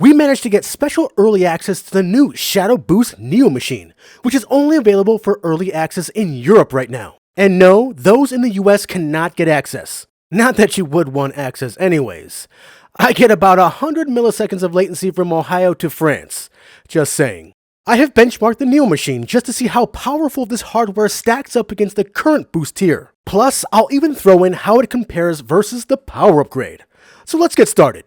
we managed to get special early access to the new Shadow Boost Neo machine, which is only available for early access in Europe right now. And no, those in the US cannot get access. Not that you would want access anyways. I get about 100 milliseconds of latency from Ohio to France. Just saying. I have benchmarked the Neo machine just to see how powerful this hardware stacks up against the current Boost tier. Plus, I'll even throw in how it compares versus the power upgrade. So let's get started.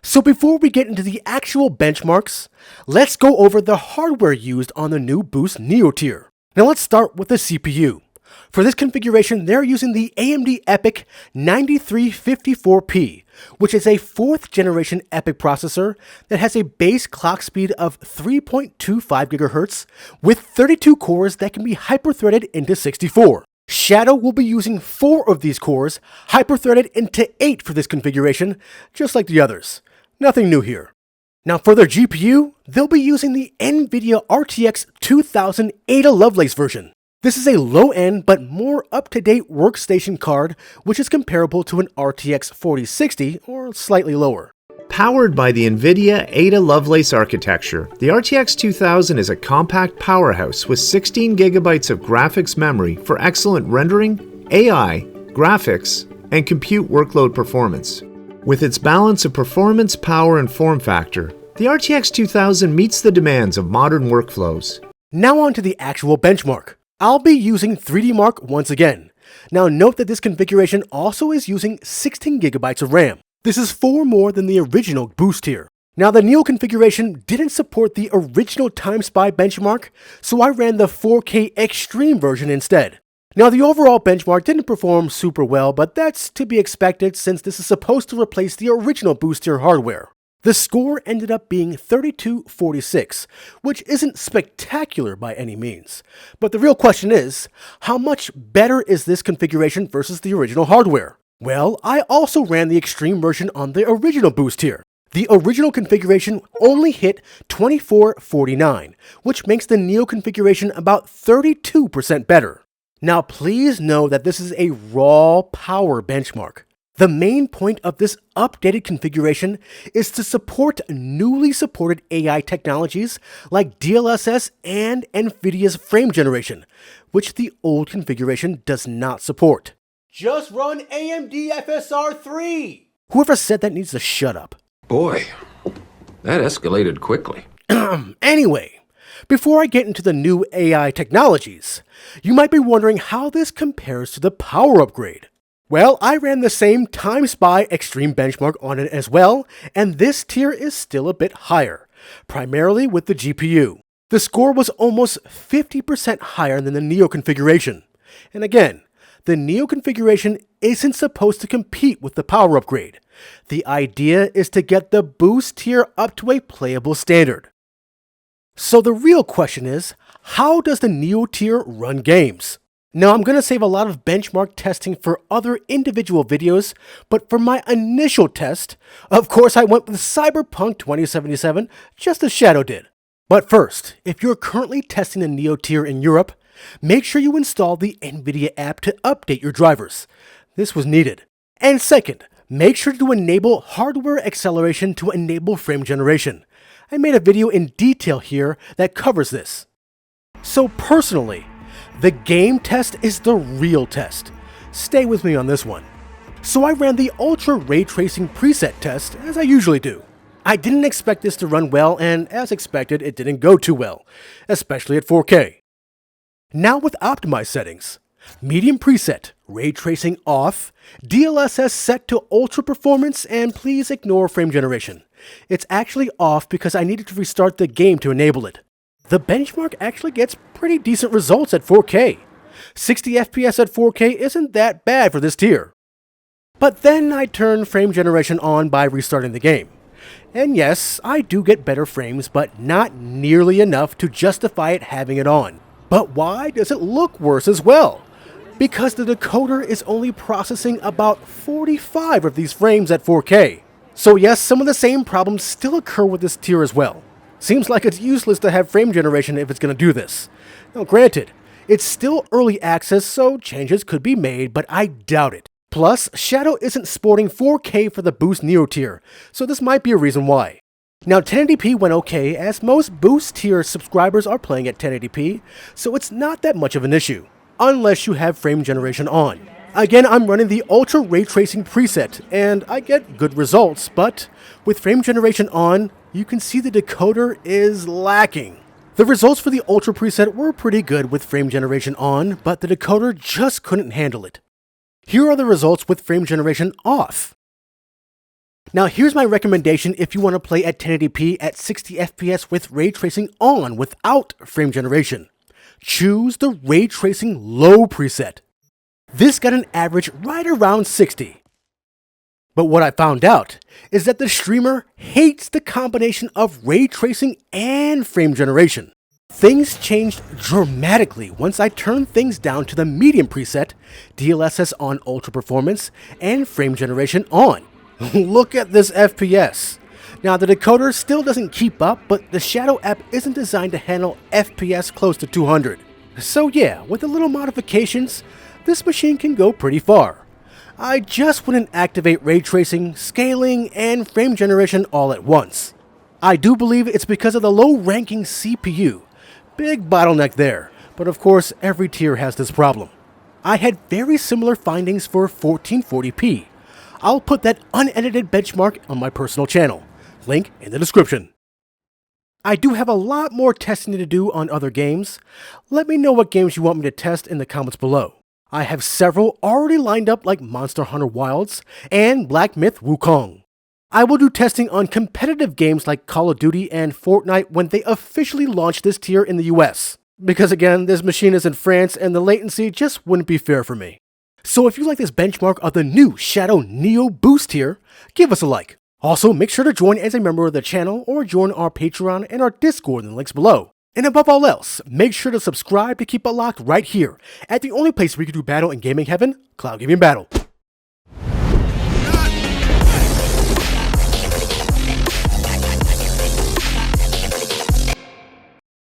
So before we get into the actual benchmarks, let's go over the hardware used on the new Boost Neo tier. Now let's start with the CPU. For this configuration, they're using the AMD EPYC 9354P, which is a 4th generation EPYC processor that has a base clock speed of 3.25 GHz with 32 cores that can be hyper-threaded into 64. Shadow will be using 4 of these cores, hyper-threaded into 8 for this configuration, just like the others. Nothing new here. Now for their GPU, they'll be using the NVIDIA RTX 2000 Ada Lovelace version. This is a low-end but more up-to-date workstation card, which is comparable to an RTX 4060 or slightly lower. Powered by the NVIDIA Ada Lovelace architecture, the RTX 2000 is a compact powerhouse with 16 GB of graphics memory for excellent rendering, AI, graphics, and compute workload performance. With its balance of performance, power, and form factor, the RTX 2000 meets the demands of modern workflows. Now on to the actual benchmark. I'll be using 3D Mark once again. Now note that this configuration also is using 16 GB of RAM. This is 4 more than the original Boost tier. Now the Neo configuration didn't support the original Time Spy benchmark, so I ran the 4K Extreme version instead. Now the overall benchmark didn't perform super well, but that's to be expected since this is supposed to replace the original Boost tier hardware. The score ended up being 3246, which isn't spectacular by any means. But the real question is, how much better is this configuration versus the original hardware? Well, I also ran the Extreme version on the original Boost tier. The original configuration only hit 2449, which makes the Neo configuration about 32% better. Now please know that this is a raw power benchmark. The main point of this updated configuration is to support newly supported AI technologies like DLSS and NVIDIA's frame generation, which the old configuration does not support. Just run AMD FSR 3! Whoever said that needs to shut up. Boy, that escalated quickly. Anyway, before I get into the new AI technologies, you might be wondering how this compares to the power upgrade. Well, I ran the same Time Spy Extreme benchmark on it as well, and this tier is still a bit higher, primarily with the GPU. The score was almost 50% higher than the Neo configuration. And again, the Neo configuration isn't supposed to compete with the power upgrade. The idea is to get the Boost tier up to a playable standard. So the real question is, how does the Neo tier run games? Now I'm going to save a lot of benchmark testing for other individual videos, but for my initial test, of course I went with Cyberpunk 2077, just as Shadow did. But first, if you're currently testing the Neo tier in Europe, make sure you install the NVIDIA app to update your drivers. This was needed. And second, make sure to enable hardware acceleration to enable frame generation. I made a video in detail here that covers this. So personally, the game test is the real test. Stay with me on this one. So I ran the Ultra Ray Tracing preset test, as I usually do. I didn't expect this to run well, and as expected, it didn't go too well, especially at 4K. Now with optimized settings, medium preset, ray tracing off, DLSS set to ultra performance, and please ignore frame generation. It's actually off because I needed to restart the game to enable it. The benchmark actually gets pretty decent results at 4K. 60 FPS at 4K isn't that bad for this tier. But then I turned frame generation on by restarting the game. And yes, I do get better frames, but not nearly enough to justify it having it on. But why does it look worse as well? Because the decoder is only processing about 45 of these frames at 4K. So yes, some of the same problems still occur with this tier as well. Seems like it's useless to have frame generation if it's going to do this. Now granted, it's still early access, so changes could be made, but I doubt it. Plus, Shadow isn't sporting 4K for the Boost Neo tier, so this might be a reason why. Now 1080p went okay, as most Boost tier subscribers are playing at 1080p, so it's not that much of an issue, unless you have frame generation on. Again, I'm running the Ultra Ray Tracing preset, and I get good results, but with frame generation on, you can see the decoder is lacking. The results for the Ultra preset were pretty good with frame generation on, but the decoder just couldn't handle it. Here are the results with frame generation off. Now here's my recommendation if you want to play at 1080p at 60 FPS with ray tracing on without frame generation. Choose the Ray Tracing Low preset. This got an average right around 60. But what I found out is that the streamer hates the combination of ray tracing and frame generation. Things changed dramatically once I turned things down to the medium preset, DLSS on ultra performance, and frame generation on. Look at this FPS. Now the decoder still doesn't keep up, but the Shadow app isn't designed to handle FPS close to 200. So yeah, with a little modifications, this machine can go pretty far. I just wouldn't activate ray tracing, scaling, and frame generation all at once. I do believe it's because of the low ranking CPU. Big bottleneck there, but of course every tier has this problem. I had very similar findings for 1440p. I'll put that unedited benchmark on my personal channel. Link in the description. I do have a lot more testing to do on other games. Let me know what games you want me to test in the comments below. I have several already lined up like Monster Hunter Wilds and Black Myth Wukong. I will do testing on competitive games like Call of Duty and Fortnite when they officially launch this tier in the US. Because again, this machine is in France and the latency just wouldn't be fair for me. So if you like this benchmark of the new Shadow Neo Boost tier, give us a like. Also, make sure to join as a member of the channel or join our Patreon and our Discord in the links below. And above all else, make sure to subscribe to keep it locked right here at the only place where you can do battle in gaming heaven, Cloud Gaming Battle.